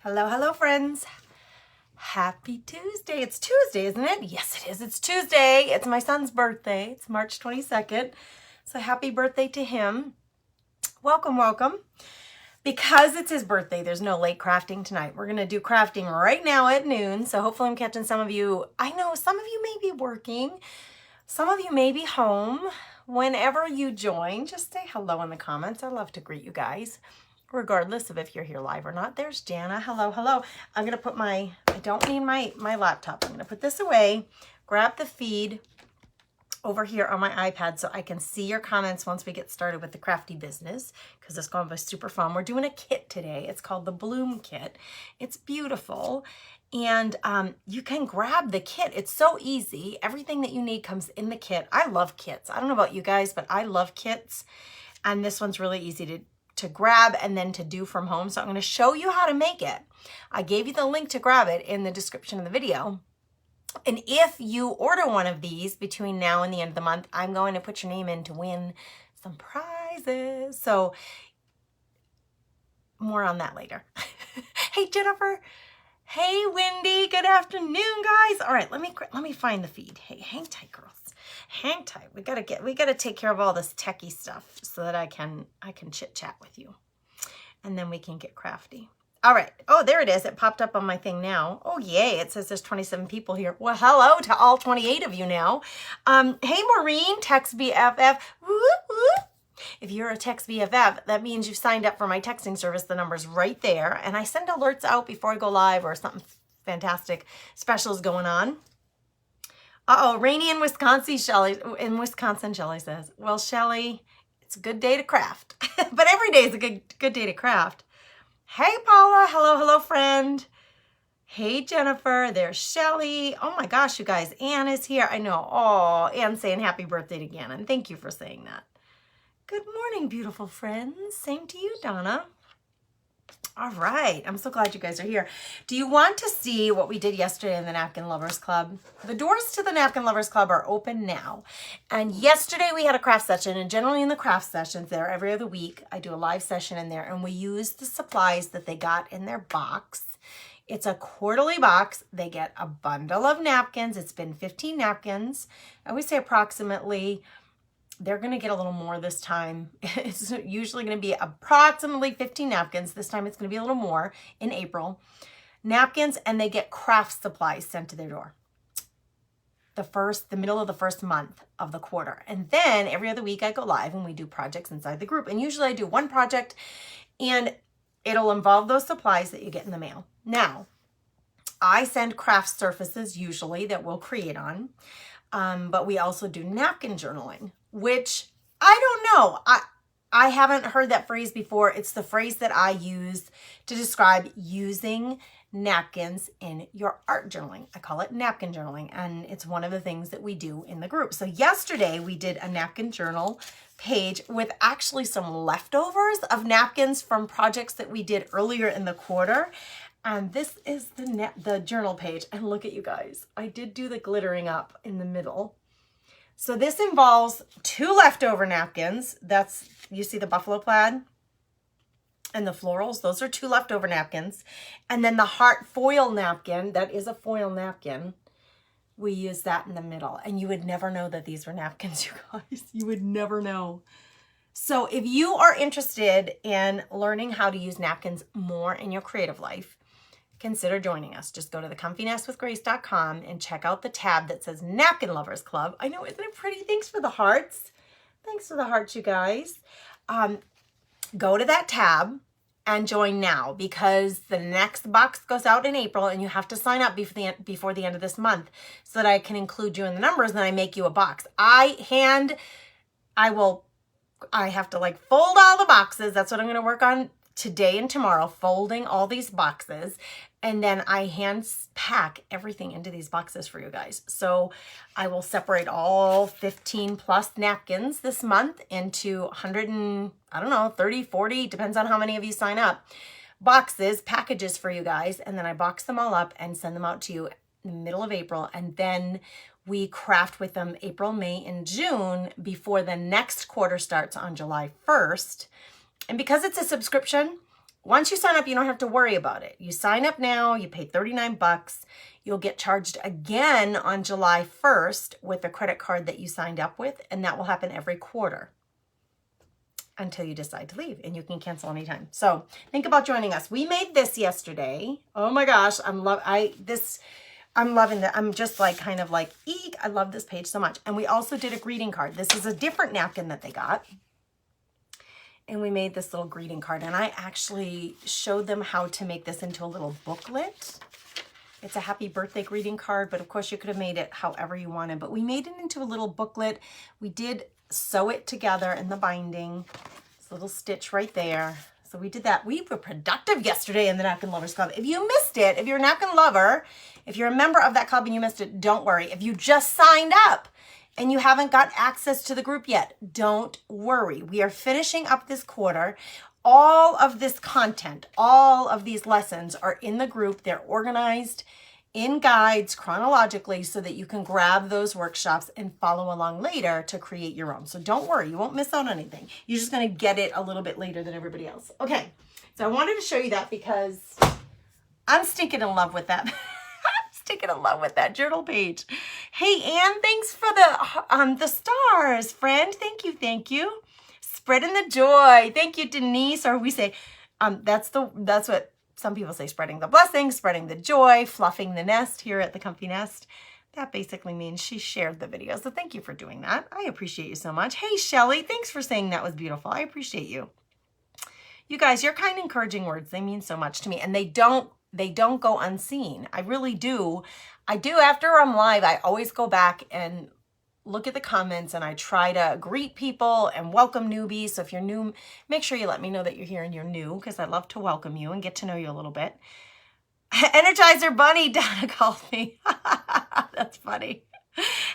Hello, hello, friends. Happy Tuesday. It's Tuesday, isn't it? Yes, it is. It's Tuesday. It's my son's birthday. It's March 22nd. So happy birthday to him. Welcome, welcome. Because it's his birthday, there's no late crafting tonight. We're going to do crafting right now at noon. So hopefully I'm catching some of you. I know some of you may be working. Some of you may be home. Whenever you join, just say hello in the comments. I love to greet you guys, regardless of if you're here live or not. There's Jana. Hello, hello. I'm going to put I don't need my laptop. I'm going to put this away, grab the feed over here on my iPad so I can see your comments once we get started with the crafty business, because it's going to be super fun. We're doing a kit today. It's called the Bloom Kit. It's beautiful. And you can grab the kit. It's so easy. Everything that you need comes in the kit. I love kits. I don't know about you guys, but I love kits. And this one's really easy to grab and then to do from home. So I'm going to show you how to make it. I gave you the link to grab it in the description of the video. And if you order one of these between now and the end of the month, I'm going to put your name in to win some prizes. So more on that later. Hey, Jennifer. Hey, Wendy. Good afternoon, guys. All right, let me find the feed. Hey, hang tight, girls. Hang tight. We gotta take care of all this techie stuff so that I can chit chat with you, and then we can get crafty. All right. Oh, there it is. It popped up on my thing now. Oh, yay. It says there's 27 people here. Well, hello to all 28 of you now. Hey, Maureen, Text BFF. Woo, woo. If you're a Text BFF, that means you've signed up for my texting service. The number's right there. And I send alerts out before I go live or something fantastic special is going on. Uh-oh, rainy in Wisconsin, Shelly says, well, Shelly, it's a good day to craft. But every day is a good day to craft. Hey, Paula. Hello, hello, friend. Hey, Jennifer. There's Shelly. Oh, my gosh, you guys. Ann is here. I know. Oh, Ann's saying happy birthday to Gannon. Thank you for saying that. Good morning, beautiful friends. Same to you, Donna. All right. I'm so glad you guys are here. Do you want to see what we did yesterday in the Napkin Lovers Club? The doors to the Napkin Lovers Club are open now. And yesterday we had a craft session, and generally in the craft sessions there every other week, I do a live session in there, and we use the supplies that they got in their box. It's a quarterly box. They get a bundle of napkins. It's been 15 napkins. I always say approximately. They're going to get a little more this time. It's usually going to be approximately 15 napkins. This time it's going to be a little more in April. Napkins, and they get craft supplies sent to their door. The middle of the first month of the quarter. And then every other week I go live and we do projects inside the group. And usually I do one project and it'll involve those supplies that you get in the mail. Now, I send craft surfaces usually that we'll create on. But we also do napkin journaling, which I don't know. I haven't heard that phrase before. It's the phrase that I use to describe using napkins in your art journaling. I call it napkin journaling, and it's one of the things that we do in the group. So yesterday we did a napkin journal page with actually some leftovers of napkins from projects that we did earlier in the quarter. And this is the journal page. And look at you guys. I did do the glittering up in the middle. So this involves 2 leftover napkins. You see the buffalo plaid and the florals. Those are 2 leftover napkins. And then the heart foil napkin, that is a foil napkin. We use that in the middle. And you would never know that these were napkins, you guys. You would never know. So if you are interested in learning how to use napkins more in your creative life, consider joining us. Just go to thecomfynestwithgrace.com and check out the tab that says Napkin Lovers Club. I know, isn't it pretty? Thanks for the hearts. Thanks for the hearts, you guys. Go to that tab and join now, because the next box goes out in April and you have to sign up before the end of this month so that I can include you in the numbers and I make you a box. I have to fold all the boxes. That's what I'm going to work on today and tomorrow, folding all these boxes. And then I hand pack everything into these boxes for you guys. So I will separate all 15 plus napkins this month into 30, 40, depends on how many of you sign up, packages for you guys. And then I box them all up and send them out to you in the middle of April. And then we craft with them April, May, and June before the next quarter starts on July 1st. And because it's a subscription, Once you sign up, you don't have to worry about it. You sign up now, you pay 39 bucks. You'll get charged again on July 1st with the credit card that you signed up with, and that will happen every quarter until you decide to leave, and you can cancel anytime. So think about joining us. We made this yesterday. Oh my gosh, I'm loving that. I'm just like kind of like, eek, I love this page so much. And we also did a greeting card. This is a different napkin that they got. And we made this little greeting card, and I actually showed them how to make this into a little booklet. It's a happy birthday greeting card, but of course you could have made it however you wanted, but we made it into a little booklet. We did sew it together in the binding. This little stitch right there. So we did that. We were productive yesterday in the Napkin Lovers Club. If you missed it, if you're a napkin lover, if you're a member of that club and you missed it, don't worry. If you just signed up and you haven't got access to the group yet, don't worry. We are finishing up this quarter. All of this content, all of these lessons are in the group. They're organized in guides chronologically so that you can grab those workshops and follow along later to create your own. So don't worry, you won't miss out on anything. You're just going to get it a little bit later than everybody else. Okay, so I wanted to show you that because I'm stinking in love with that. I'm stinking in love with that journal page. Hey, Anne, thanks for the stars, friend. Thank you, thank you. Spreading the joy. Thank you, Denise. Or we say, that's what some people say, spreading the blessing, spreading the joy, fluffing the nest here at the Comfy Nest. That basically means she shared the video. So thank you for doing that. I appreciate you so much. Hey, Shelly, thanks for saying that was beautiful. I appreciate you. You guys, your kind, encouraging words, they mean so much to me, and they don't go unseen. I really do. I do. After I'm live, I always go back and look at the comments, and I try to greet people and welcome newbies. So if you're new, make sure you let me know that you're here and you're new, because I love to welcome you and get to know you a little bit. Energizer Bunny, Donna called me. That's funny.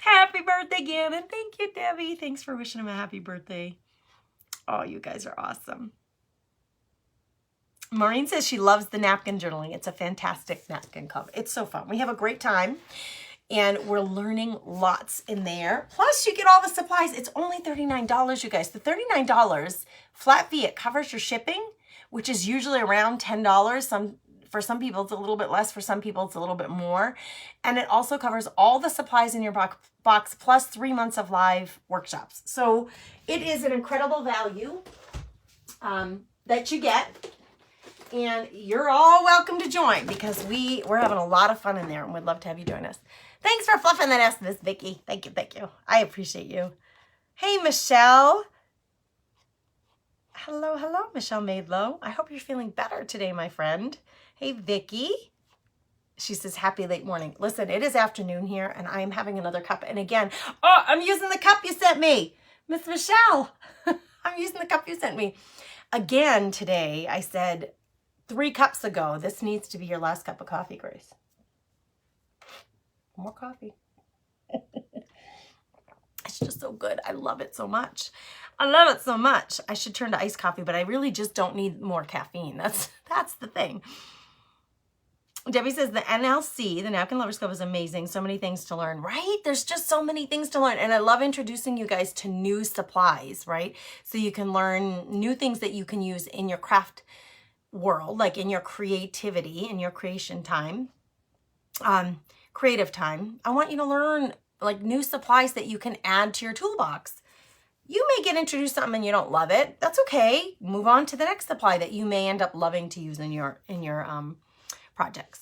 Happy birthday, Gannon. Thank you, Debbie. Thanks for wishing him a happy birthday. Oh, you guys are awesome. Maureen says she loves the napkin journaling. It's a fantastic napkin club. It's so fun. We have a great time. And we're learning lots in there. Plus, you get all the supplies. It's only $39, you guys. The $39 flat fee, it covers your shipping, which is usually around $10. For some people, it's a little bit less. For some people, it's a little bit more. And it also covers all the supplies in your box, plus 3 months of live workshops. So it is an incredible value that you get. And you're all welcome to join, because we're having a lot of fun in there, and we'd love to have you join us. Thanks for fluffing that nest, Miss Vicky. Thank you, thank you. I appreciate you. Hey, Michelle. Hello, hello, Michelle Maidlow. I hope you're feeling better today, my friend. Hey, Vicky. She says, happy late morning. Listen, it is afternoon here, and I am having another cup. And again, oh, I'm using the cup you sent me. Miss Michelle, I'm using the cup you sent me. Again, today, I said 3 cups ago, this needs to be your last cup of coffee, Grace. More coffee. It's just so good. I love it so much. I love it so much. I should turn to iced coffee, but I really just don't need more caffeine. That's the thing. Debbie says the NLC, the Napkin Lovers Club, is amazing. So many things to learn, right? There's just so many things to learn. And I love introducing you guys to new supplies, right? So you can learn new things that you can use in your craft world, like in your creativity, in your creation time. Creative time. I want you to learn like new supplies that you can add to your toolbox. You may get introduced to something and you don't love it. That's okay. Move on to the next supply that you may end up loving to use in your projects.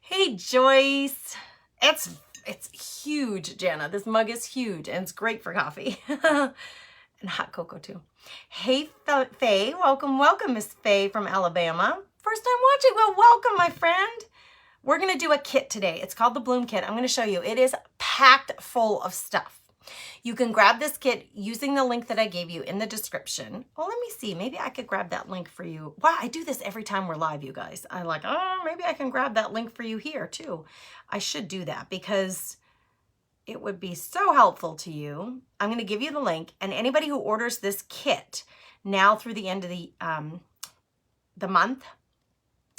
Hey, Joyce. It's huge, Jana. This mug is huge, and it's great for coffee. And hot cocoa too. Hey, Faye. Welcome, welcome, Miss Faye from Alabama. First time watching. Well, welcome, my friend. We're going to do a kit today. It's called the Bloom Kit. I'm going to show you. It is packed full of stuff. You can grab this kit using the link that I gave you in the description. Well, let me see. Maybe I could grab that link for you. Wow, I do this every time we're live, you guys. I'm like, oh, maybe I can grab that link for you here too. I should do that because it would be so helpful to you. I'm going to give you the link, and anybody who orders this kit now through the end of the month,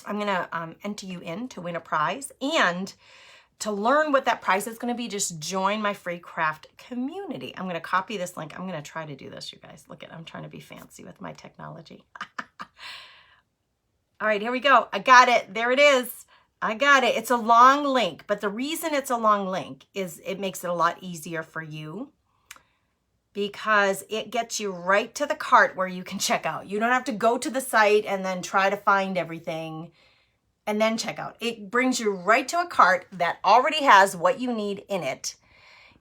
I'm going to enter you in to win a prize. And to learn what that prize is going to be, just join my free craft community. I'm going to copy this link. I'm going to try to do this, you guys. Look at, I'm trying to be fancy with my technology. All right, here we go. I got it. There it is. I got it. It's a long link, but the reason it's a long link is it makes it a lot easier for you because it gets you right to the cart where you can check out. You don't have to go to the site and then try to find everything and then check out. It brings you right to a cart that already has what you need in it.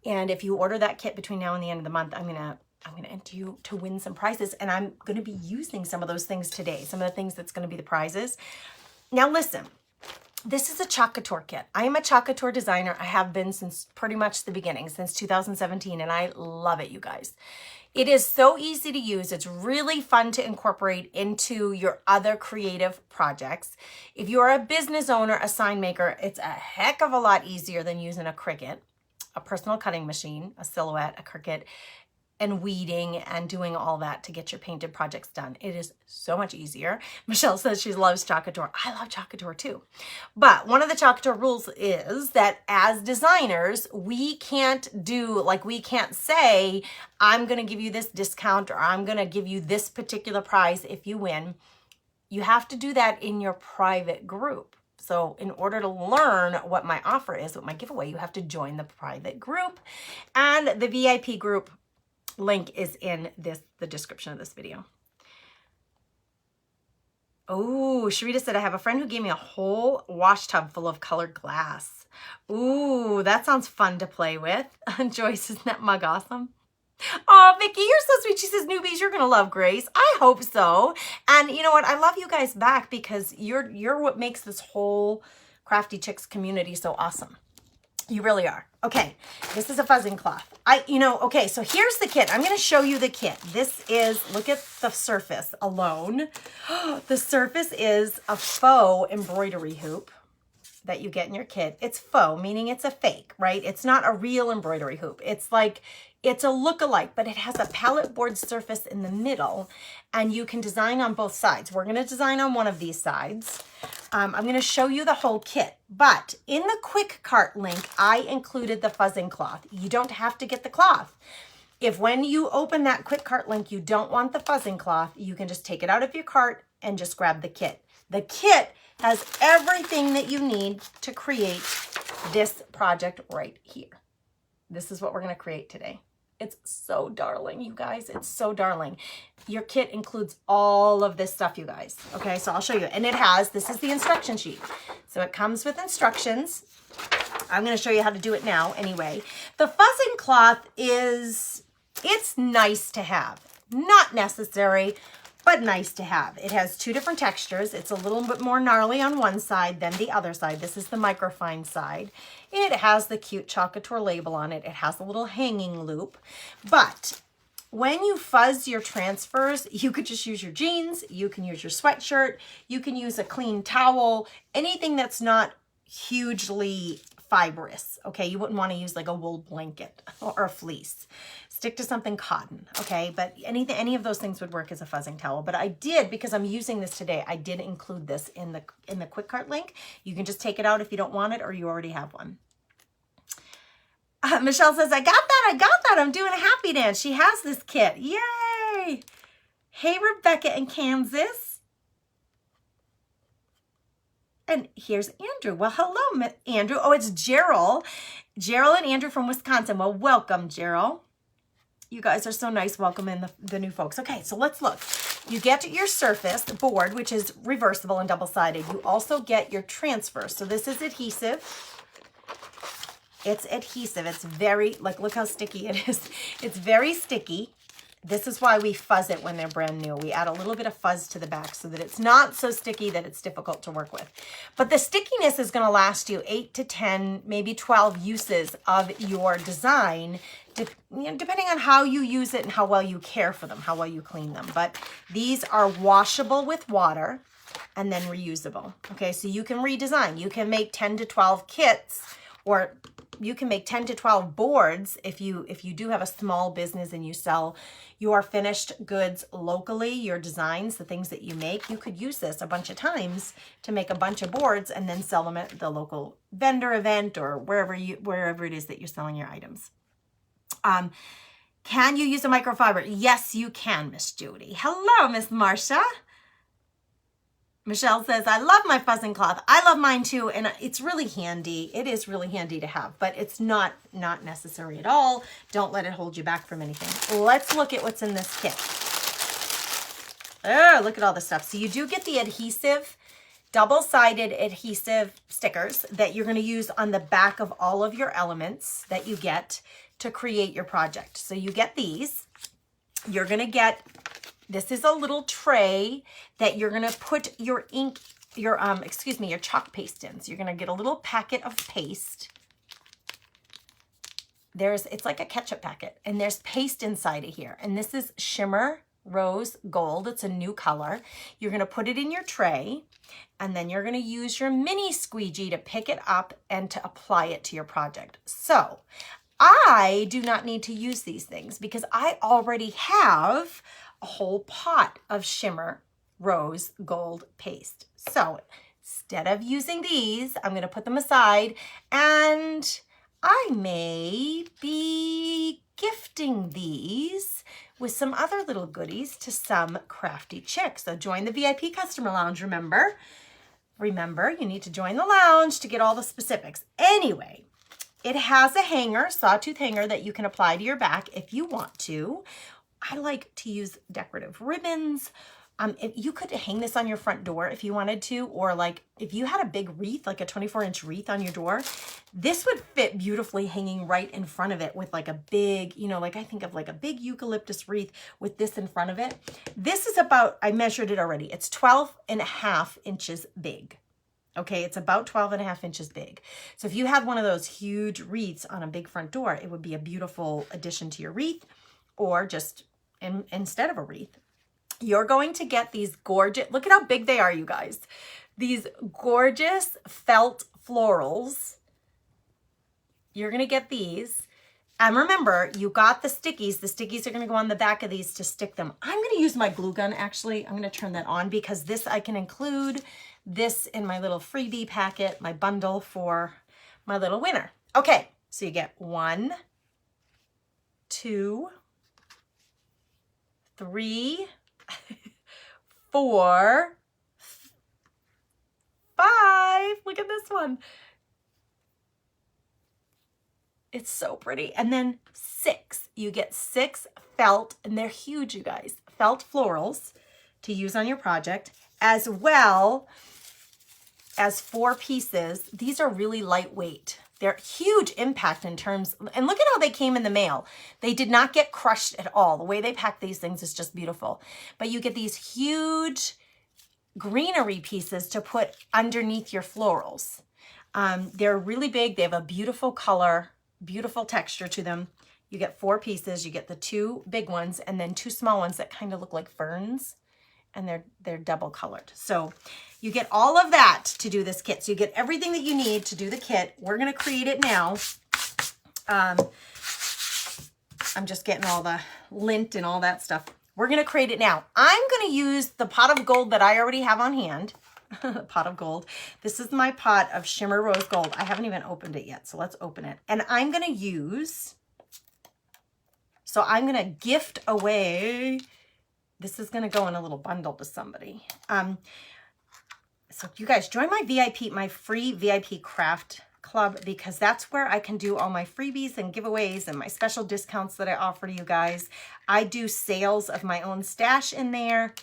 And if you order that kit between now and the end of the month, I'm gonna enter you to win some prizes, and I'm gonna be using some of those things today, some of the things that's gonna be the prizes. Now listen, this is a Couture kit. I am a Couture designer. I have been since pretty much the beginning, since 2017, and I love it, you guys. It is so easy to use. It's really fun to incorporate into your other creative projects. If you're a business owner, a sign maker, it's a heck of a lot easier than using a Cricut, a personal cutting machine, a Silhouette, a Cricut, and weeding and doing all that to get your painted projects done. It is so much easier. Michelle says she loves Couture. I love Couture too. But one of the Couture rules is that as designers, we can't do, like we can't say, I'm gonna give you this discount or I'm gonna give you this particular prize if you win. You have to do that in your private group. So in order to learn what my offer is, what my giveaway, you have to join the private group, and the VIP group link is in the description of this video. Oh, Sharita said, I have a friend who gave me a whole wash tub full of colored glass. Ooh, that sounds fun to play with. Joyce, isn't that mug awesome? Oh, Vicky, you're so sweet. She says, newbies, you're going to love Grace. I hope so. And you know what? I love you guys back because you're what makes this whole Crafty Chicks community so awesome. You really are. Okay, this is a fuzzing cloth. Okay, so here's the kit. I'm going to show you the kit. This is, look at the surface alone. The surface is a faux embroidery hoop that you get in your kit. It's faux, meaning it's a fake, right? It's not a real embroidery hoop. It's like, it's a look-alike, but it has a palette board surface in the middle, and you can design on both sides. We're going to design on one of these sides. I'm going to show you the whole kit, but in the quick cart link, I included the fuzzing cloth. You don't have to get the cloth. If when you open that quick cart link, you don't want the fuzzing cloth, you can just take it out of your cart and just grab the kit. The kit has everything that you need to create this project right here. This is what we're going to create today. It's so darling, you guys. It's so darling. Your kit includes all of this stuff, you guys. Okay, so I'll show you. And it has, this is the instruction sheet. So it comes with instructions. I'm going to show you how to do it now anyway. The fuzzing cloth is, it's nice to have. Not necessary, but nice to have. It has two different textures. It's a little bit more gnarly on one side than the other side. This is the microfine side. It has the cute Couture label on it. It has a little hanging loop. But when you fuzz your transfers, you could just use your jeans. You can use your sweatshirt. You can use a clean towel. Anything that's not hugely fibrous, okay? You wouldn't want to use like a wool blanket or a fleece. Stick to something cotton, okay? But any of those things would work as a fuzzing towel. But I did, because I'm using this today, I did include this in the quick cart link. You can just take it out if you don't want it or you already have one. Michelle says, I got that. I'm doing a happy dance. She has this kit. Yay! Hey, Rebecca in Kansas. And here's Andrew. Well, hello, Andrew. Oh, it's Gerald. Gerald and Andrew from Wisconsin. Well, welcome, Gerald. You guys are so nice welcoming the new folks. Okay, so let's look. You get your surface board, which is reversible and double-sided. You also get your transfer. So this is adhesive. It's adhesive. It's very, like, look how sticky it is. It's very sticky. This is why we fuzz it when they're brand new. We add a little bit of fuzz to the back so that it's not so sticky that it's difficult to work with. But the stickiness is going to last you 8 to 10, maybe 12 uses of your design, depending on how you use it and how well you care for them, how well you clean them. But these are washable with water and then reusable. Okay, so you can redesign. You can make 10 to 12 kits, or you can make 10 to 12 boards if you do have a small business and you sell your finished goods locally, your designs, the things that you make. You could use this a bunch of times to make a bunch of boards and then sell them at the local vendor event or wherever it is that you're selling your items. Can you use a microfiber? Yes, you can, Miss Judy. Hello, Miss Marcia. Michelle says, I love my fuzzing cloth. I love mine too, and it's really handy. It is really handy to have, but it's not necessary at all. Don't let it hold you back from anything. Let's look at what's in this kit. Oh, look at all this stuff. So you do get the adhesive, double-sided adhesive stickers that you're going to use on the back of all of your elements that you get to create your project. So you get these. You're going to get, this is a little tray that you're going to put your ink, your chalk paste in. So you're going to get a little packet of paste. It's like a ketchup packet, and there's paste inside of here. And this is Shimmer Rose Gold. It's a new color. You're going to put it in your tray, and then you're going to use your mini squeegee to pick it up and to apply it to your project. So I do not need to use these things because I already have a whole pot of Shimmer Rose Gold paste. So instead of using these, I'm going to put them aside, and I may be gifting these with some other little goodies to some crafty chicks. So join the VIP customer lounge, remember? Remember, you need to join the lounge to get all the specifics. Anyway, it has a hanger, sawtooth hanger, that you can apply to your back if you want to. I like to use decorative ribbons. If you could hang this on your front door if you wanted to, or like if you had a big wreath, like a 24-inch wreath on your door, this would fit beautifully hanging right in front of it with like a big, like I think of like a big eucalyptus wreath with this in front of it. This is about, I measured it already. It's 12.5 inches big. Okay, it's about 12.5 inches big. So if you had one of those huge wreaths on a big front door, it would be a beautiful addition to your wreath, or just instead of a wreath. You're going to get these gorgeous, look at how big they are, you guys. These gorgeous felt florals. You're going to get these. And remember, you got the stickies. The stickies are going to go on the back of these to stick them. I'm going to use my glue gun, actually. I'm going to turn that on because this, I can include this in my little freebie packet, my bundle for my little winner. Okay, so you get 1, 2, 3, 4, 5. Look at this one. It's so pretty. And then 6. You get 6 felt, and they're huge, you guys. Felt florals to use on your project, as well as 4 pieces. These are really lightweight. They're huge impact in terms, and look at how they came in the mail. They did not get crushed at all. The way they pack these things is just beautiful. But you get these huge greenery pieces to put underneath your florals. They're really big. They have a beautiful color, beautiful texture to them. You get 4 pieces. You get the 2 big ones and then 2 small ones that kind of look like ferns, and they're double colored. So you get all of that to do this kit. So you get everything that you need to do the kit. We're going to create it now. I'm just getting all the lint and all that stuff. We're going to create it now. I'm going to use the pot of gold that I already have on hand. The pot of gold. This is my pot of Shimmer Rose Gold. I haven't even opened it yet, so let's open it. And I'm going to use, so I'm going to gift away, this is going to go in a little bundle to somebody. So you guys join my VIP, my free VIP craft club, because that's where I can do all my freebies and giveaways and my special discounts that I offer to you guys. I do sales of my own stash in there.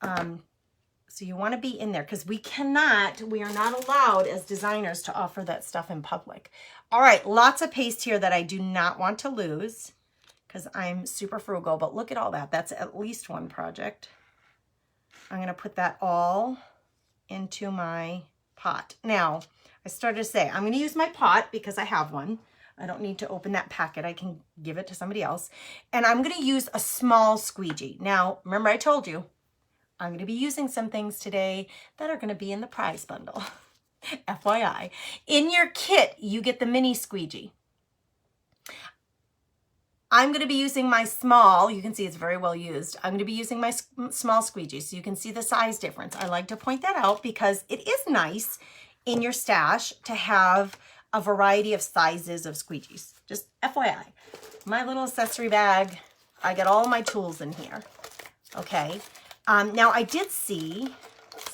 So you want to be in there because we are not allowed as designers to offer that stuff in public. All right, lots of paste here that I do not want to lose because I'm super frugal, but look at all that. That's at least one project. I'm going to put that all into my pot. Now, I started to say, I'm going to use my pot because I have one. I don't need to open that packet. I can give it to somebody else. And I'm going to use a small squeegee. Now, remember I told you, I'm going to be using some things today that are going to be in the prize bundle. FYI. In your kit, you get the mini squeegee. I'm going to be using my small, you can see it's very well used. I'm going to be using my small squeegee so you can see the size difference. I like to point that out because it is nice in your stash to have a variety of sizes of squeegees. Just FYI. My little accessory bag, I get all my tools in here. Okay. Now I did see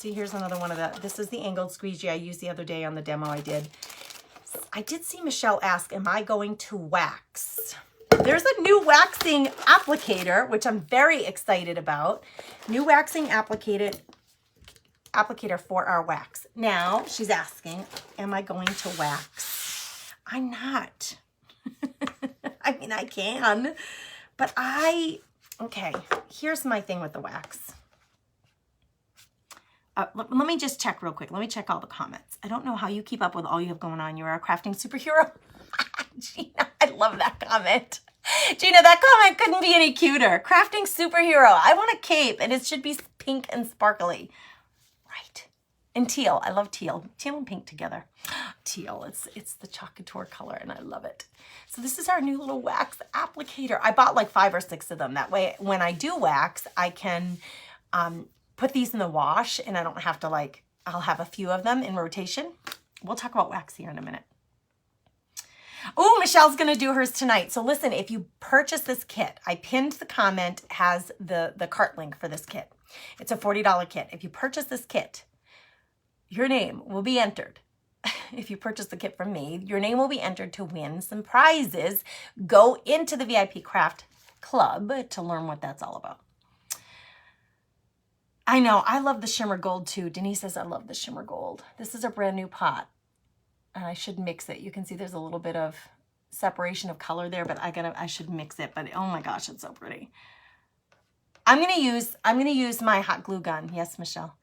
See, here's another one of the, this is the angled squeegee I used the other day on the demo I did. I did see Michelle ask, am I going to wax? There's a new waxing applicator, which I'm very excited about. New waxing applicator for our wax. Now, she's asking, am I going to wax? I'm not. I mean, I can, but okay, here's my thing with the wax. Let me just check real quick. Let me check all the comments. I don't know how you keep up with all you have going on. You're a crafting superhero. Gina, I love that comment. Gina, that comment couldn't be any cuter. Crafting superhero. I want a cape and it should be pink and sparkly. Right. And teal. I love teal. Teal and pink together. Teal. It's the Couture color and I love it. So this is our new little wax applicator. I bought like 5 or 6 of them. That way when I do wax, I can put these in the wash and I don't have to like, I'll have a few of them in rotation. We'll talk about wax here in a minute. Oh, Michelle's going to do hers tonight. So listen, if you purchase this kit, I pinned the comment, has the cart link for this kit. It's a $40 kit. If you purchase this kit, your name will be entered. If you purchase the kit from me, your name will be entered to win some prizes. Go into the VIP Craft Club to learn what that's all about. I know, I love the shimmer gold too. Denise says, I love the shimmer gold. This is a brand new pot. And I should mix it. You can see there's a little bit of separation of color there, but I should mix it. But oh my gosh, it's so pretty. I'm gonna use my hot glue gun. Yes, Michelle.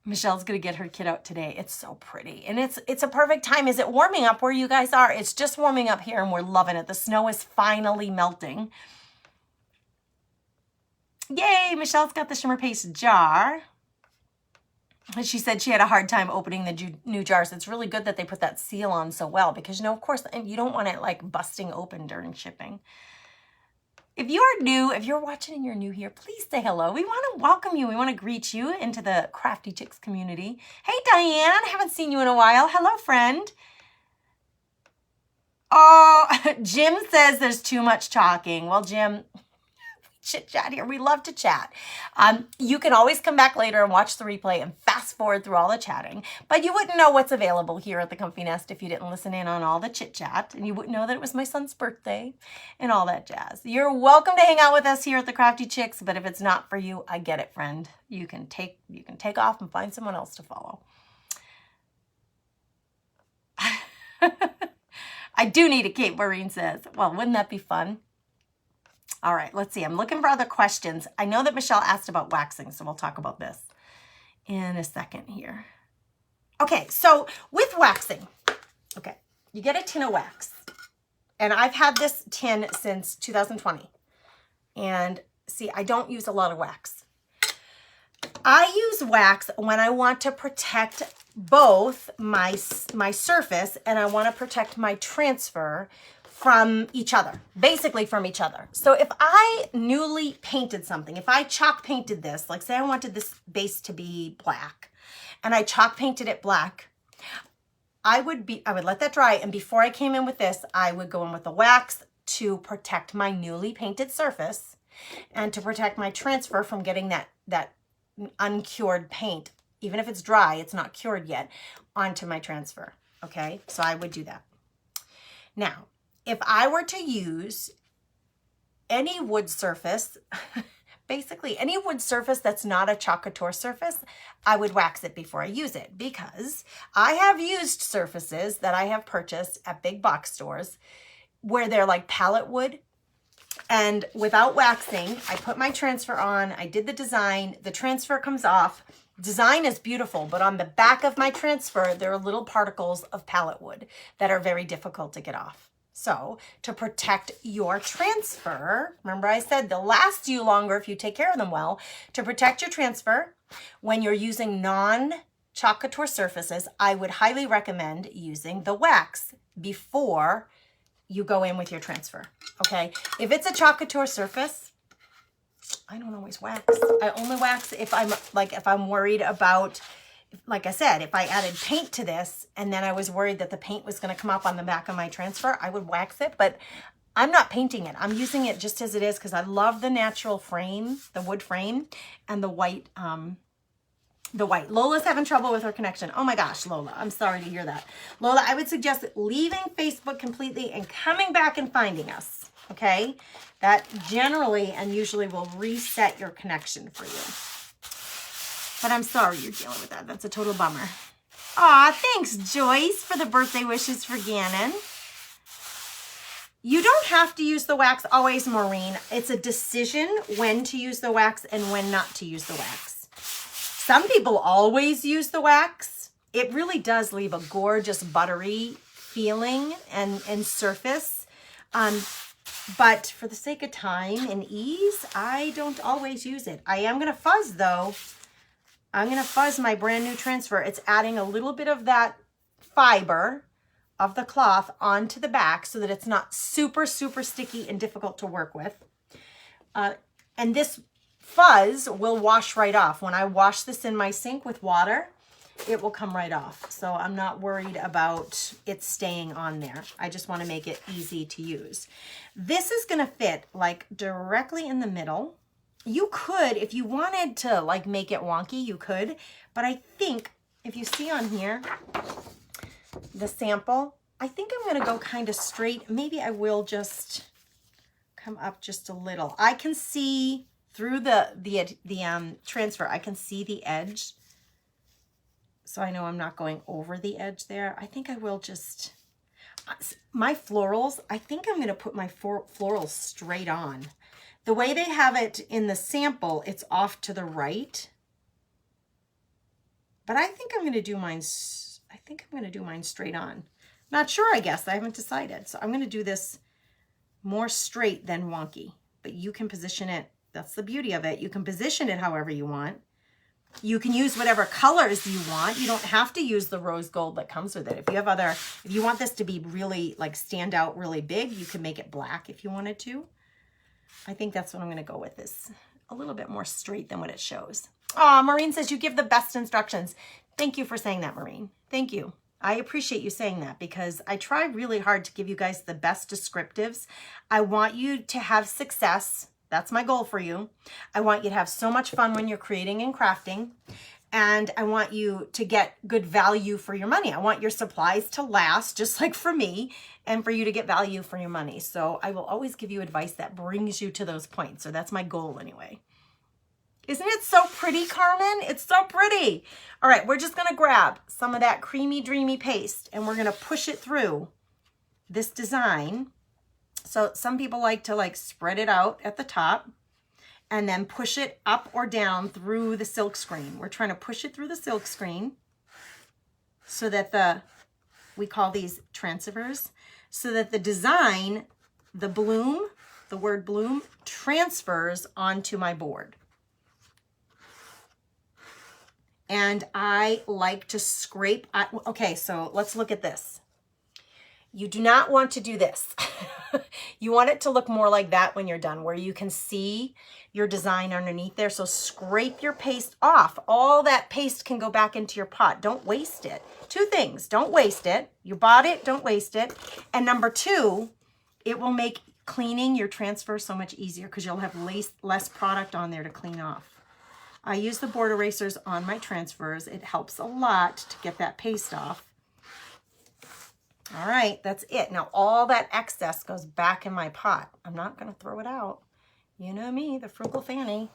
Michelle's gonna get her kit out today. It's so pretty. And it's a perfect time. Is it warming up where you guys are? It's just warming up here and we're loving it. The snow is finally melting. Yay, Michelle's got the shimmer paste jar. She said she had a hard time opening the new jars. It's really good that they put that seal on so well because, you know, of course, you don't want it like busting open during shipping. If you are new, if you're watching and you're new here, please say hello. We want to welcome you. We want to greet you into the Crafty Chicks community. Hey, Diane, haven't seen you in a while. Hello, friend. Oh, Jim says there's too much talking. Well, Jim, chit chat here. We love to chat. You can always come back later and watch the replay and fast forward through all the chatting, but you wouldn't know what's available here at the Comfy Nest if you didn't listen in on all the chit chat, and you wouldn't know that it was my son's birthday and all that jazz. You're welcome to hang out with us here at the Crafty Chicks, but if it's not for you, I get it, friend. You can take off and find someone else to follow. I do need a cape, Maureen says. Well, wouldn't that be fun? All right, let's see. I'm looking for other questions. I know that Michelle asked about waxing, so we'll talk about this in a second here. Okay, so with waxing, okay, you get a tin of wax. And I've had this tin since 2020. And see, I don't use a lot of wax. I use wax when I want to protect both my surface and I want to protect my transfer from each other, basically from each other. So if I newly painted something, if I chalk painted this, like say I wanted this base to be black and I chalk painted it black, I would let that dry. And before I came in with this, I would go in with the wax to protect my newly painted surface and to protect my transfer from getting that uncured paint, even if it's dry, it's not cured yet, onto my transfer. Okay, so I would do that. Now, if I were to use any wood surface, basically any wood surface that's not a Couture surface, I would wax it before I use it because I have used surfaces that I have purchased at big box stores where they're like pallet wood. And without waxing, I put my transfer on, I did the design, the transfer comes off. Design is beautiful, but on the back of my transfer, there are little particles of pallet wood that are very difficult to get off. So to protect your transfer, remember I said they'll last you longer if you take care of them well. To protect your transfer, when you're using non-Couture surfaces, I would highly recommend using the wax before you go in with your transfer, okay? If it's a Couture surface, I don't always wax. I only wax if I'm worried about, like I said, if I added paint to this and then I was worried that the paint was going to come up on the back of my transfer, I would wax it, but I'm not painting it. I'm using it just as it is because I love the natural frame, the wood frame, and the white the white. Lola's having trouble with her connection. Oh my gosh, Lola, I'm sorry to hear that. Lola, I would suggest leaving Facebook completely and coming back and finding us, okay? That generally and usually will reset your connection for you. But I'm sorry you're dealing with that. That's a total bummer. Aw, thanks, Joyce, for the birthday wishes for Gannon. You don't have to use the wax always, Maureen. It's a decision when to use the wax and when not to use the wax. Some people always use the wax. It really does leave a gorgeous buttery feeling and surface. But for the sake of time and ease, I don't always use it. I am going to fuzz though. I'm going to fuzz my brand new transfer. It's adding a little bit of that fiber of the cloth onto the back so that it's not super, super sticky and difficult to work with. And this fuzz will wash right off. When I wash this in my sink with water, it will come right off. So I'm not worried about it staying on there. I just want to make it easy to use. This is going to fit like directly in the middle. You could, if you wanted to like make it wonky, you could. But I think if you see on here, the sample, I think I'm going to go kind of straight. Maybe I will just come up just a little. I can see through the transfer, I can see the edge. So I know I'm not going over the edge there. I think I will just, my florals, I think I'm going to put my florals straight on. The way they have it in the sample, it's off to the right. But I think I'm going to do mine, straight on. Not sure, I guess. I haven't decided. So I'm going to do this more straight than wonky. But you can position it. That's the beauty of it. You can position it however you want. You can use whatever colors you want. You don't have to use the rose gold that comes with it. If you want this to be really like stand out really big, you can make it black if you wanted to. I think that's what I'm going to go with, is a little bit more straight than what it shows. Oh, Maureen says you give the best instructions. Thank you for saying that, Maureen. Thank you. I appreciate you saying that because I try really hard to give you guys the best descriptives. I want you to have success. That's my goal for you. I want you to have so much fun when you're creating and crafting. And I want you to get good value for your money. I want your supplies to last, just like for me, and for you to get value for your money. So I will always give you advice that brings you to those points. So that's my goal anyway. Isn't it so pretty, Carmen? It's so pretty. All right, we're just gonna grab some of that creamy, dreamy paste and we're gonna push it through this design. So some people like to like spread it out at the top and then push it up or down through the silk screen. We're trying to push it through the silk screen so that we call these transfers, so that the design, the bloom, the word bloom, transfers onto my board. And I like to scrape. Okay, so let's look at this. You do not want to do this. You want it to look more like that when you're done, where you can see your design underneath there. So scrape your paste off. All that paste can go back into your pot. Don't waste it. Two things. Don't waste it. You bought it. Don't waste it. And number two, it will make cleaning your transfer so much easier because you'll have less product on there to clean off. I use the board erasers on my transfers. It helps a lot to get that paste off. All right, that's it. Now all that excess goes back in my pot. I'm not going to throw it out. You know me, the frugal Fanny.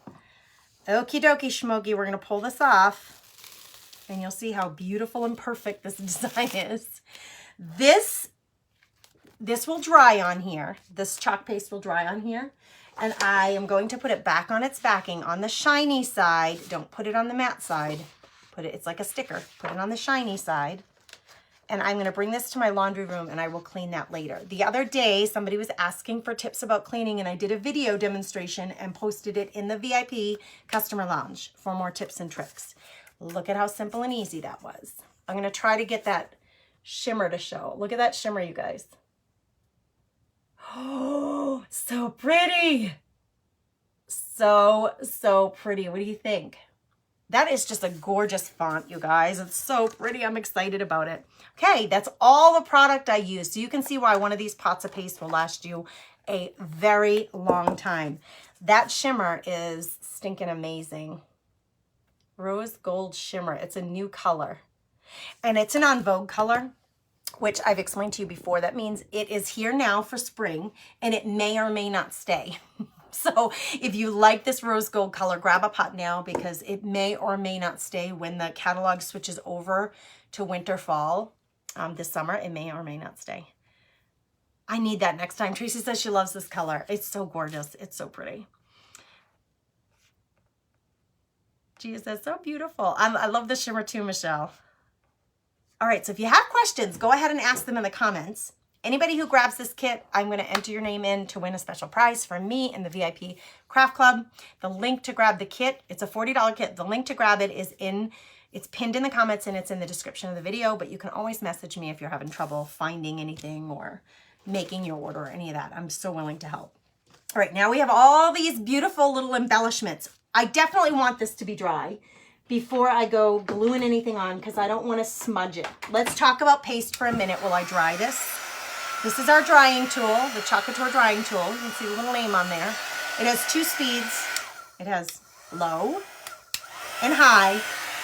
Okie dokie, Schmoky, we're going to pull this off and you'll see how beautiful and perfect this design is. This will dry on here. This chalk paste will dry on here. And I am going to put it back on its backing on the shiny side. Don't put it on the matte side. It's like a sticker. Put it on the shiny side. And I'm going to bring this to my laundry room and I will clean that later. The other day, somebody was asking for tips about cleaning and I did a video demonstration and posted it in the VIP customer lounge for more tips and tricks. Look at how simple and easy that was. I'm going to try to get that shimmer to show. Look at that shimmer, you guys. Oh, so pretty. So pretty. What do you think? That is just a gorgeous font, you guys. It's so pretty. I'm excited about it. Okay, that's all the product I use. So you can see why one of these pots of paste will last you a very long time. That shimmer is stinking amazing. Rose Gold Shimmer. It's a new color. And it's an on Vogue color, which I've explained to you before. That means it is here now for spring, and it may or may not stay. So if you like this rose gold color, grab a pot now, because it may or may not stay when the catalog switches over to winter fall this summer. It may or may not stay. I need that next time. Tracy says she loves this color. It's so gorgeous. It's so pretty. Gia says, so beautiful. I love the shimmer too, Michelle. All right, so if you have questions, go ahead and ask them in the comments. Anybody who grabs this kit, I'm going to enter your name in to win a special prize from me and the VIP Craft Club. The link to grab the kit, it's a $40 kit. The link to grab it is it's pinned in the comments and it's in the description of the video, but you can always message me if you're having trouble finding anything or making your order or any of that. I'm so willing to help. All right, now we have all these beautiful little embellishments. I definitely want this to be dry before I go gluing anything on, because I don't want to smudge it. Let's talk about paste for a minute while I dry this. This is our drying tool, the Couture drying tool. You can see the little name on there. It has 2 speeds. It has low and high.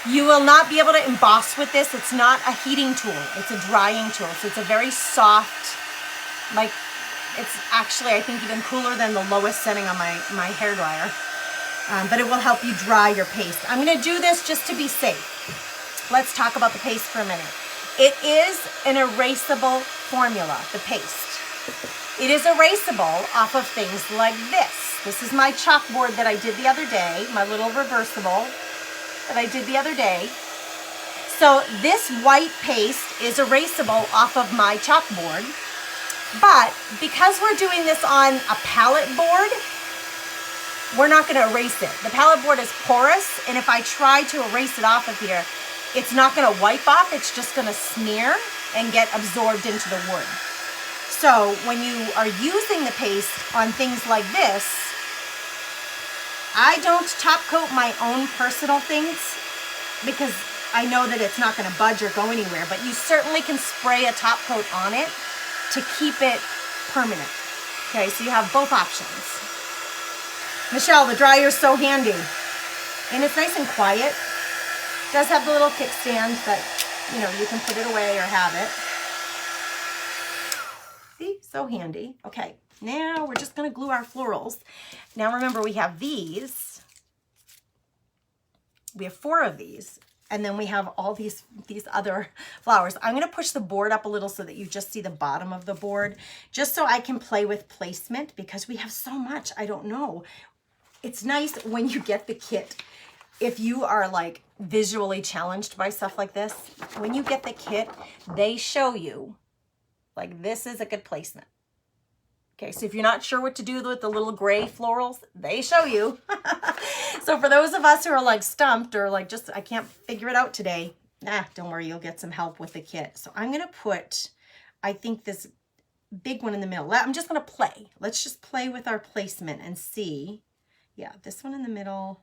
You will not be able to emboss with this. It's not a heating tool. It's a drying tool. So it's a very soft, like, it's actually, I think, even cooler than the lowest setting on my hairdryer. But it will help you dry your paste. I'm going to do this just to be safe. Let's talk about the paste for a minute. It is an erasable formula, the paste. It is erasable off of things like this. This is my chalkboard that I did the other day, my little reversible that I did the other day. So this white paste is erasable off of my chalkboard, but because we're doing this on a palette board, we're not going to erase it. The palette board is porous, and if I try to erase it off of here, it's not going to wipe off. It's just going to smear and get absorbed into the wood. So when you are using the paste on things like this, I don't top coat my own personal things because I know that it's not going to budge or go anywhere, but you certainly can spray a top coat on it to keep it permanent. Okay, so you have both options. Michelle, the dryer's so handy. And it's nice and quiet. It does have the little kickstand that, you know, you can put it away or have it. See, so handy. Okay, now we're just gonna glue our florals. Now remember, we have these. We have 4 of these. And then we have all these other flowers. I'm gonna push the board up a little so that you just see the bottom of the board, just so I can play with placement because we have so much, I don't know. It's nice when you get the kit. If you are like visually challenged by stuff like this, when you get the kit, they show you like this is a good placement. Okay, so if you're not sure what to do with the little gray florals, they show you. So for those of us who are like stumped or like just, I can't figure it out today, don't worry, you'll get some help with the kit. So I'm gonna put, I think this big one in the middle. I'm just gonna play. Let's just play with our placement and see. Yeah, this one in the middle.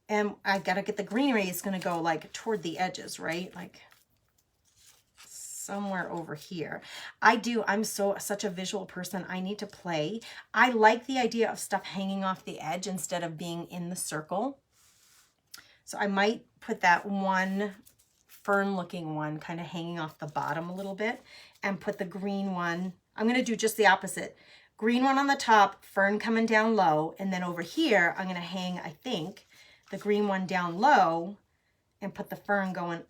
And I gotta get the greenery is gonna go like toward the edges, right? Like somewhere over here. I'm such a visual person. I need to play. I like the idea of stuff hanging off the edge instead of being in the circle. So I might put that one fern looking one kind of hanging off the bottom a little bit and put the green one. I'm going to do just the opposite. Green one on the top, fern coming down low. And then over here, I'm going to hang, I think, the green one down low and put the fern going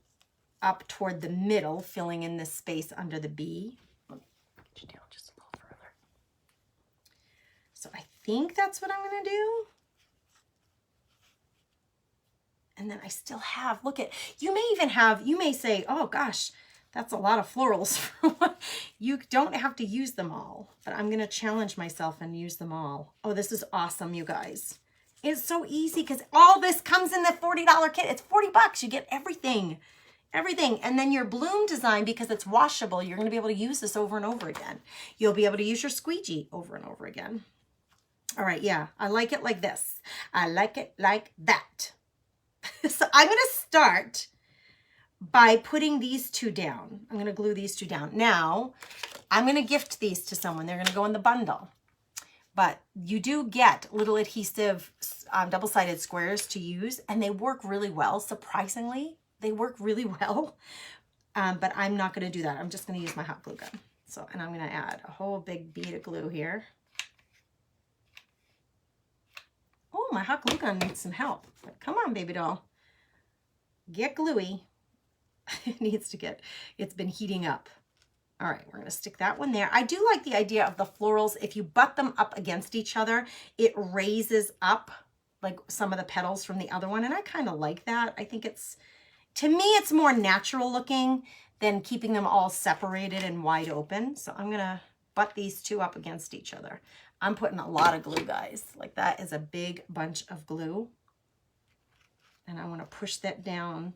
up toward the middle, filling in this space under the bee. Let me get you down just a little further. So I think that's what I'm going to do. And then I still have, look at, you may say, oh gosh, that's a lot of florals. You don't have to use them all, but I'm going to challenge myself and use them all. Oh, this is awesome, you guys. It's so easy because all this comes in the $40 kit. It's $40. You get everything. Everything. And then your bloom design, because it's washable, you're going to be able to use this over and over again. You'll be able to use your squeegee over and over again. All right, yeah, I like it like this. I like it like that. So I'm going to start by putting these 2 down. I'm going to glue these 2 down. Now, I'm going to gift these to someone. They're going to go in the bundle. but you do get little adhesive double-sided squares to use, and they work really well. Surprisingly, they work really well, but I'm not going to do that. I'm just going to use my hot glue gun. So, and I'm going to add a whole big bead of glue here. Oh, my hot glue gun needs some help. But come on, baby doll. Get gluey. It needs to get, it's been heating up. All right, we're going to stick that one there. I do like the idea of the florals. If you butt them up against each other, it raises up like some of the petals from the other one. And I kind of like that. I think it's, to me, it's more natural looking than keeping them all separated and wide open. So I'm going to butt these two up against each other. I'm putting a lot of glue, guys. Like that is a big bunch of glue. And I want to push that down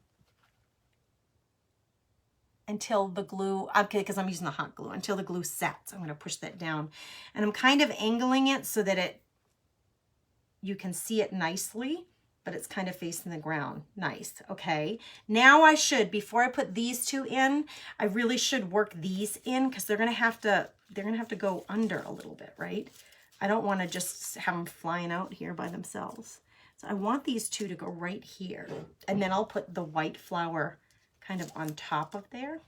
until the glue, okay, because I'm using the hot glue, until the glue sets. I'm going to push that down. And I'm kind of angling it so that you can see it nicely, but it's kind of facing the ground. Nice. Okay. Now I should, before I put these two in, I really should work these in because they're going to have to go under a little bit, right? I don't want to just have them flying out here by themselves. So I want these two to go right here. And then I'll put the white flower kind of on top of there.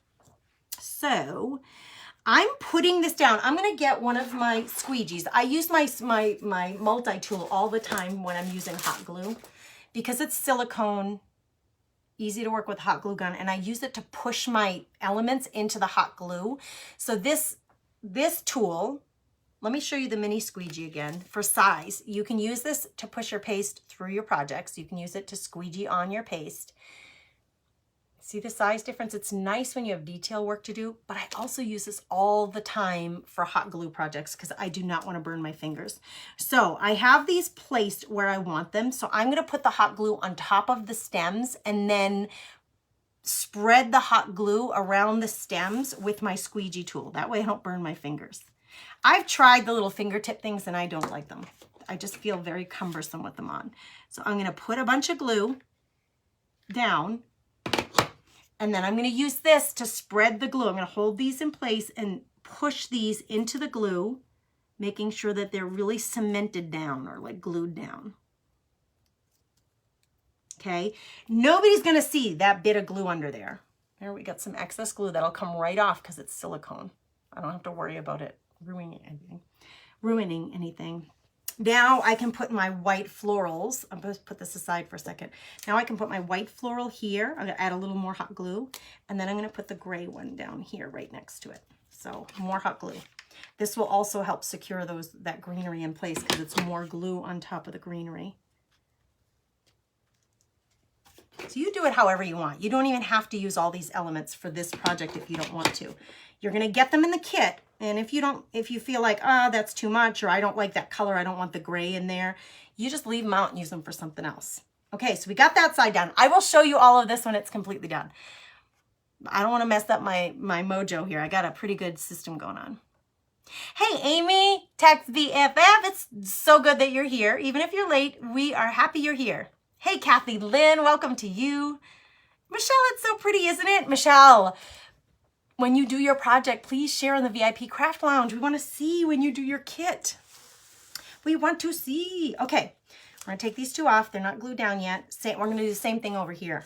So I'm putting this down. I'm going to get one of my squeegees. I use my multi-tool all the time when I'm using hot glue because it's silicone, easy to work with hot glue gun, and I use it to push my elements into the hot glue. So this tool, let me show you the mini squeegee again for size. You can use this to push your paste through your projects. You can use it to squeegee on your paste. See the size difference? It's nice when you have detail work to do, but I also use this all the time for hot glue projects because I do not want to burn my fingers. So I have these placed where I want them. So I'm going to put the hot glue on top of the stems and then spread the hot glue around the stems with my squeegee tool. That way I don't burn my fingers. I've tried the little fingertip things and I don't like them. I just feel very cumbersome with them on. So I'm going to put a bunch of glue down. And then I'm going to use this to spread the glue. I'm going to hold these in place and push these into the glue, making sure that they're really cemented down or like glued down. Okay. Nobody's going to see that bit of glue under there. There we got some excess glue that'll come right off because it's silicone. I don't have to worry about it ruining anything. Now I can put my white florals. I'm going to put this aside for a second. Now I can put my white floral here. I'm going to add a little more hot glue. And then I'm going to put the gray one down here right next to it. So more hot glue. This will also help secure that greenery in place because it's more glue on top of the greenery. So you do it however you want. You don't even have to use all these elements for this project if you don't want to. You're going to get them in the kit. And if you feel like, oh, that's too much, or I don't like that color, I don't want the gray in there, you just leave them out and use them for something else. Okay, so we got that side done. I will show you all of this when it's completely done. I don't want to mess up my mojo here. I got a pretty good system going on. Hey, Amy, Text BFF. It's so good that you're here. Even if you're late, we are happy you're here. Hey, Kathy Lynn, welcome to you. Michelle, it's so pretty, isn't it? Michelle, when you do your project, please share in the VIP Craft Lounge. We want to see when you do your kit. We want to see. Okay, we're going to take these two off. They're not glued down yet. We're going to do the same thing over here.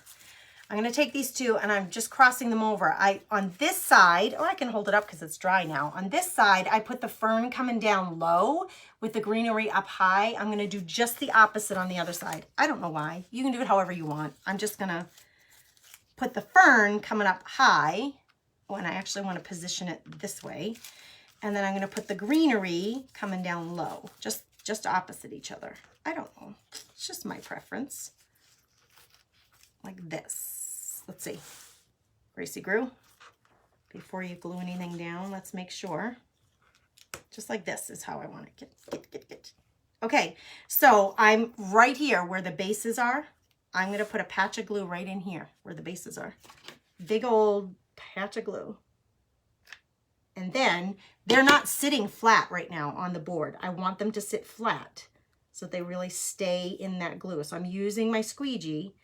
I'm going to take these two and I'm just crossing them over. On this side, I can hold it up because it's dry now. On this side, I put the fern coming down low with the greenery up high. I'm going to do just the opposite on the other side. I don't know why. You can do it however you want. I'm just going to put the fern coming up high when I actually want to position it this way. And then I'm going to put the greenery coming down low, just opposite each other. I don't know. It's just my preference. Like this. Let's see. Gracie Grew. Before you glue anything down, let's make sure. Just like this is how I want it. Get. Okay, so I'm right here where the bases are. I'm going to put a patch of glue right in here where the bases are. Big old patch of glue. And then they're not sitting flat right now on the board. I want them to sit flat so that they really stay in that glue. So I'm using my squeegee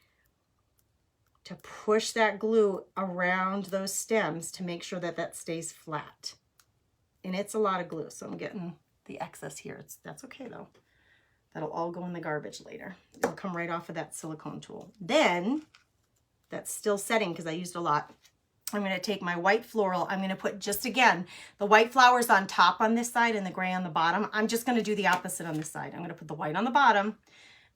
to push that glue around those stems to make sure that that stays flat. And it's a lot of glue, so I'm getting the excess here. That's okay though. That'll all go in the garbage later. It'll come right off of that silicone tool. Then, that's still setting because I used a lot. I'm going to take my white floral. I'm going to put just, again, the white flowers on top on this side and the gray on the bottom. I'm just going to do the opposite on this side. I'm going to put the white on the bottom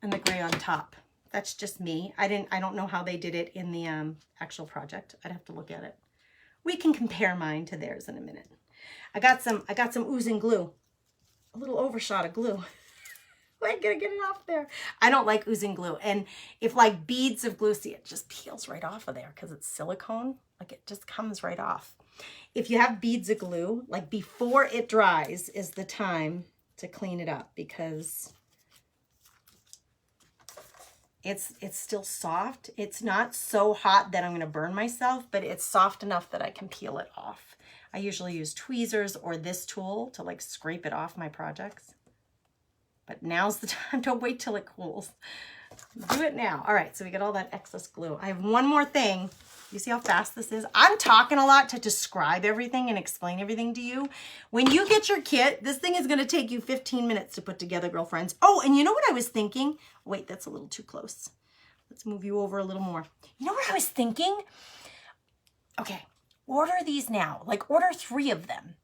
and the gray on top. That's just me. I don't know how they did it in the actual project. I'd have to look at it. We can compare mine to theirs in a minute. I got some oozing glue. A little overshot of glue. I gotta get it off there. I don't like oozing glue. And if like beads of glue, see, it just peels right off of there because it's silicone. Like it just comes right off. If you have beads of glue, like before it dries is the time to clean it up because it's still soft. It's not so hot that I'm gonna burn myself, but it's soft enough that I can peel it off. I usually use tweezers or this tool to like scrape it off my projects. But now's the time. Don't wait till it cools. Do it now. All right, so we got all that excess glue. I have one more thing. You see how fast this is? I'm talking a lot to describe everything and explain everything to you. When you get your kit, this thing is going to take you 15 minutes to put together, girlfriends. Oh, and you know what I was thinking? Wait, that's a little too close. Let's move you over a little more. You know what I was thinking? Okay, order these now. Like order 3 of them.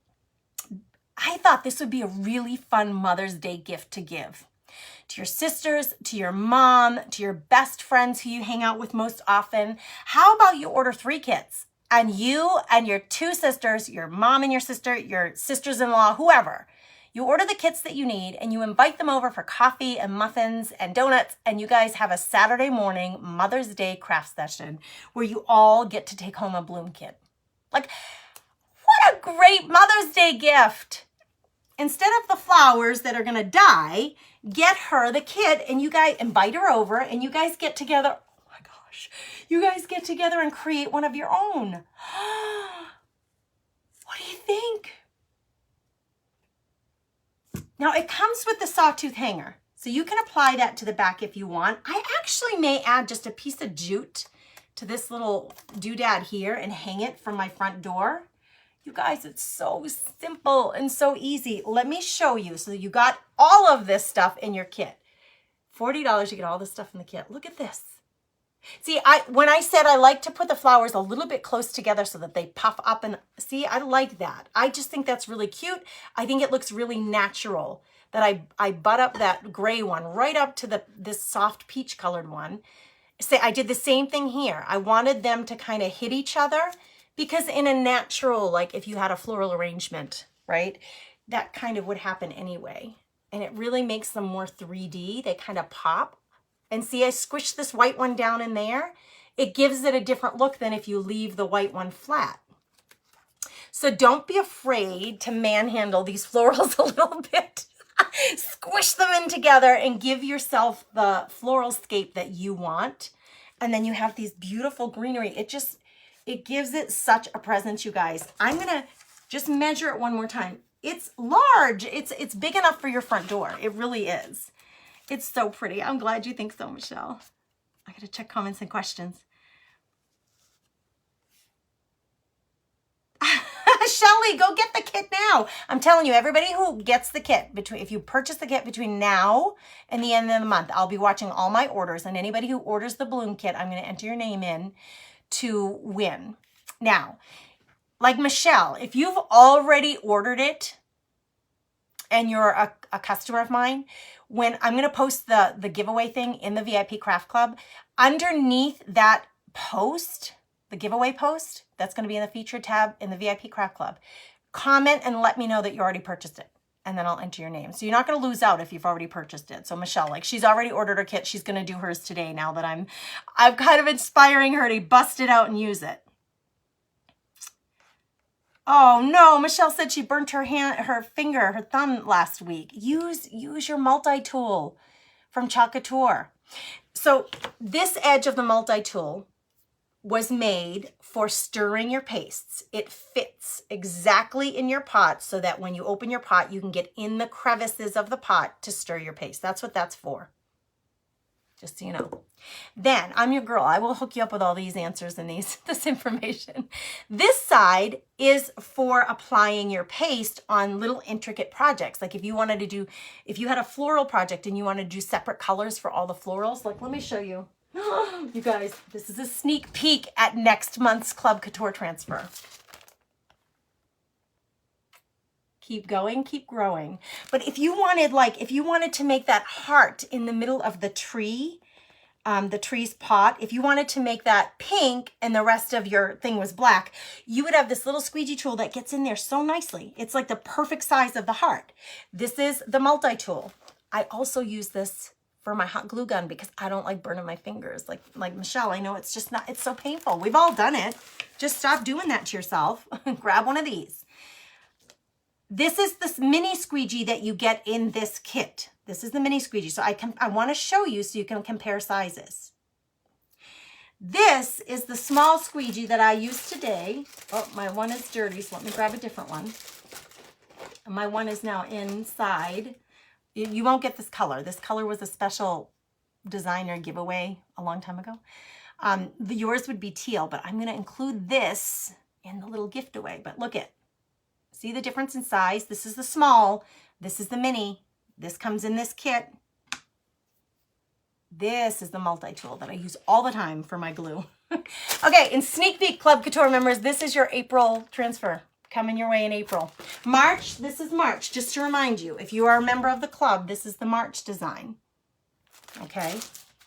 I thought this would be a really fun Mother's Day gift to give to your sisters, to your mom, to your best friends who you hang out with most often. How about you order 3 kits and you and your 2 sisters, your mom and your sister, your sisters-in-law, whoever, you order the kits that you need and you invite them over for coffee and muffins and donuts and you guys have a Saturday morning Mother's Day craft session where you all get to take home a bloom kit. Like, what a great Mother's Day gift. Instead of the flowers that are going to die, get her the kit and you guys invite her over and you guys get together. Oh my gosh. You guys get together and create one of your own. What do you think? Now it comes with the sawtooth hanger. So you can apply that to the back if you want. I actually may add just a piece of jute to this little doodad here and hang it from my front door. You guys, it's so simple and so easy. Let me show you. So you got all of this stuff in your kit. $40, you get all this stuff in the kit. Look at this. See, when I said I like to put the flowers a little bit close together so that they puff up and see, I like that. I just think that's really cute. I think it looks really natural that I butt up that gray one right up to this soft peach colored one. Say I did the same thing here. I wanted them to kind of hit each other. Because in a natural, like if you had a floral arrangement, right, that kind of would happen anyway. And it really makes them more 3D. They kind of pop. And see, I squished this white one down in there. It gives it a different look than if you leave the white one flat. So don't be afraid to manhandle these florals a little bit. Squish them in together and give yourself the floral scape that you want. And then you have these beautiful greenery. It gives it such a presence, you guys. I'm gonna just measure it one more time. It's large. It's big enough for your front door. It really is. It's so pretty. I'm glad you think so, Michelle. I gotta check comments and questions. Shelly, go get the kit now. I'm telling you, everybody who gets the kit, if you purchase the kit between now and the end of the month, I'll be watching all my orders. And anybody who orders the bloom kit, I'm gonna enter your name in to win. Now, like Michelle, if you've already ordered it and you're a customer of mine, when I'm going to post the giveaway thing in the VIP Craft Club, underneath that post, the giveaway post, that's going to be in the featured tab in the VIP Craft Club, comment and let me know that you already purchased it. And then I'll enter your name. So you're not going to lose out if you've already purchased it. So Michelle, like she's already ordered her kit. She's going to do hers today now that I'm kind of inspiring her to bust it out and use it. Oh no, Michelle said she burnt her thumb last week. Use your multi-tool from Couture. So this edge of the multi-tool was made for stirring your pastes. It fits exactly in your pot so that when you open your pot, you can get in the crevices of the pot to stir your paste. That's what that's for. just so you know. Then, I'm your girl. I will hook you up with all these answers and this information. This side is for applying your paste on little intricate projects. Like if you had a floral project and you wanted to do separate colors for all the florals, like let me show you. You guys, this is a sneak peek at next month's Club Couture transfer. Keep going, keep growing. But if you wanted to make that heart in the middle of the tree's pot, if you wanted to make that pink and the rest of your thing was black, you would have this little squeegee tool that gets in there so nicely. It's like the perfect size of the heart. This is the multi-tool. I also use this for my hot glue gun because I don't like burning my fingers. Like Michelle, I know it's so painful. We've all done it. Just stop doing that to yourself. Grab one of these. This is this mini squeegee that you get in this kit. This is the mini squeegee. So I want to show you so you can compare sizes. This is the small squeegee that I used today. Oh, my one is dirty, so let me grab a different one. And my one is now inside. You won't get this color. This color was a special designer giveaway a long time ago. Yours would be teal, but I'm going to include this in the little gift away. But look at. See the difference in size? This is the small. This is the mini. This comes in this kit. This is the multi-tool that I use all the time for my glue. Okay, in sneak peek, Club Couture members, this is your April transfer coming your way in April. March, this is March. Just to remind you, if you are a member of the club, this is the March design. Okay.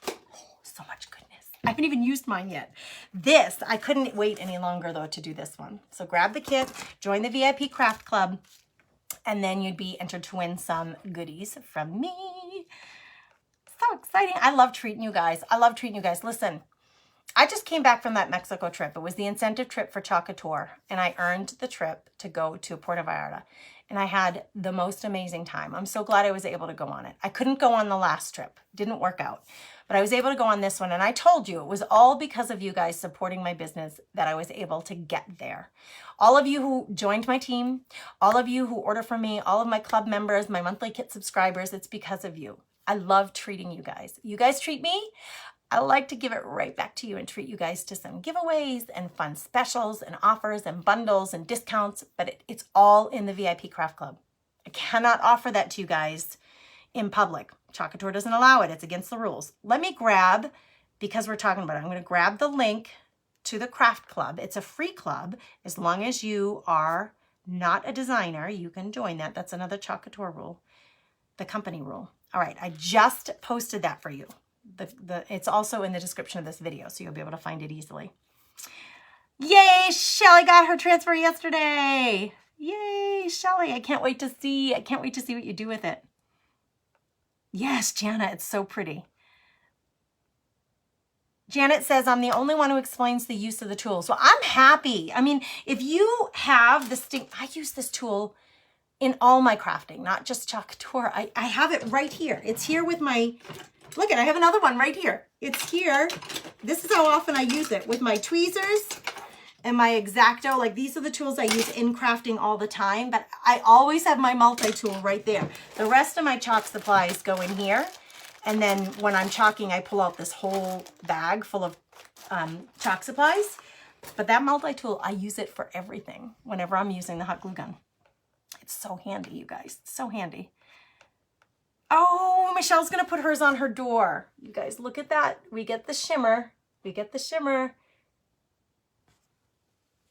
Oh, so much goodness. I haven't even used mine yet. This, I couldn't wait any longer though to do this one. So grab the kit, join the VIP craft club, and then you'd be entered to win some goodies from me. So exciting. I love treating you guys. I love treating you guys. Listen, I just came back from that Mexico trip. It was the incentive trip for Chalk Couture, and I earned the trip to go to Puerto Vallarta, and I had the most amazing time. I'm so glad I was able to go on it. I couldn't go on the last trip. Didn't work out. But I was able to go on this one, and I told you it was all because of you guys supporting my business that I was able to get there. All of you who joined my team, all of you who order from me, all of my club members, my monthly kit subscribers, it's because of you. I love treating you guys. You guys treat me, I like to give it right back to you and treat you guys to some giveaways and fun specials and offers and bundles and discounts, but it's all in the VIP Craft Club. I cannot offer that to you guys in public. Chalk Couture doesn't allow it. It's against the rules. Let me grab, because we're talking about it, I'm going to grab the link to the Craft Club. It's a free club. As long as you are not a designer, you can join that. That's another Chalk Couture rule, the company rule. All right, I just posted that for you. It's also in the description of this video, so you'll be able to find it easily. Yay, Shelly got her transfer yesterday. Yay, Shelly. I can't wait to see what you do with it. Yes, Jana, it's so pretty. Janet says, I'm the only one who explains the use of the tool. So I'm happy. I mean, if you have this thing, I use this tool in all my crafting, not just Chalk Couture. I have it right here. It's here with my, look at, I have another one right here. It's here. This is how often I use it with my tweezers and my X-Acto. Like these are the tools I use in crafting all the time, but I always have my multi-tool right there. The rest of my chalk supplies go in here. And then when I'm chalking, I pull out this whole bag full of chalk supplies. But that multi-tool, I use it for everything whenever I'm using the hot glue gun. It's so handy, you guys. So handy. Oh, Michelle's going to put hers on her door. You guys, look at that. We get the shimmer. We get the shimmer.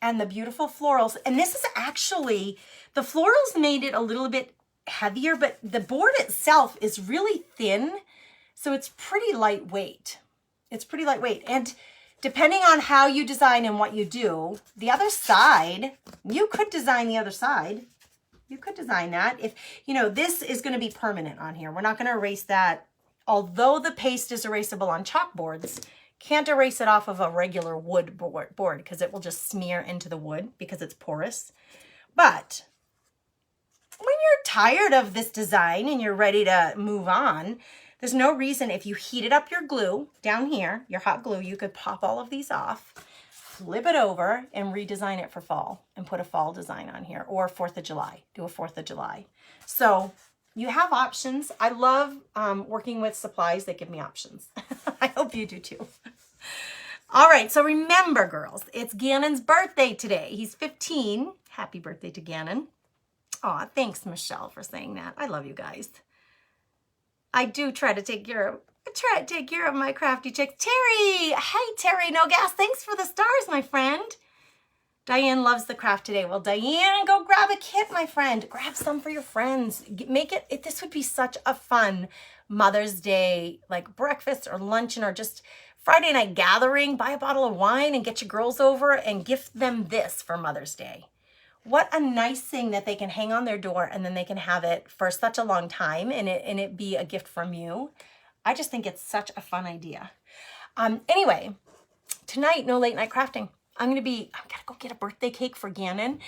And the beautiful florals. And this is actually, the florals made it a little bit heavier, but the board itself is really thin. So it's pretty lightweight. It's pretty lightweight. And depending on how you design and what you do, the other side, you could design the other side. You could design that. If, you know, this is going to be permanent on here. We're not going to erase that. Although the paste is erasable on chalkboards, can't erase it off of a regular wood board because it will just smear into the wood because it's porous. But when you're tired of this design and you're ready to move on, there's no reason, if you heated up your glue down here, your hot glue, you could pop all of these off, flip it over, and redesign it for fall and put a fall design on here, or 4th of July. Do a 4th of July. So You have options. I love working with supplies that give me options. I hope you do too. All right, so remember, girls, it's Gannon's birthday today. He's 15. Happy birthday to Gannon. Aw, thanks, Michelle, for saying that. I love you guys. I do try to take care of my crafty chicks. Terry! Hey, Terry, no gas. Thanks for the stars, my friend. Diane loves the craft today. Well, Diane, go grab a kit, my friend. Grab some for your friends. Make it, this would be such a fun Mother's Day, like breakfast or luncheon or just Friday night gathering. Buy a bottle of wine and get your girls over and gift them this for Mother's Day. What a nice thing that they can hang on their door and then they can have it for such a long time and it be a gift from you. I just think it's such a fun idea. Anyway, tonight, no late night crafting. I'm gonna go get a birthday cake for Gannon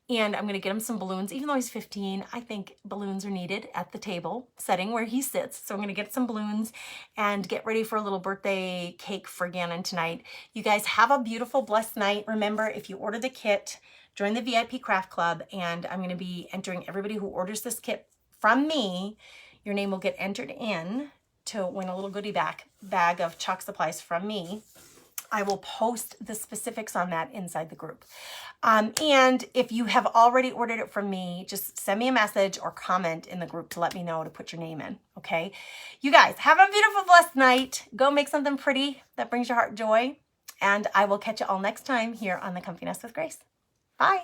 and I'm gonna get him some balloons. Even though he's 15, I think balloons are needed at the table setting where he sits. So I'm gonna get some balloons and get ready for a little birthday cake for Gannon tonight. You guys have a beautiful, blessed night. Remember, if you order the kit, join the VIP Craft Club, and I'm gonna be entering everybody who orders this kit from me. Your name will get entered in to win a little goodie bag of chalk supplies from me. I will post the specifics on that inside the group. And if you have already ordered it from me, just send me a message or comment in the group to let me know to put your name in, okay? You guys, have a beautiful, blessed night. Go make something pretty that brings your heart joy. And I will catch you all next time here on the Comfy Nest with Grace. Bye.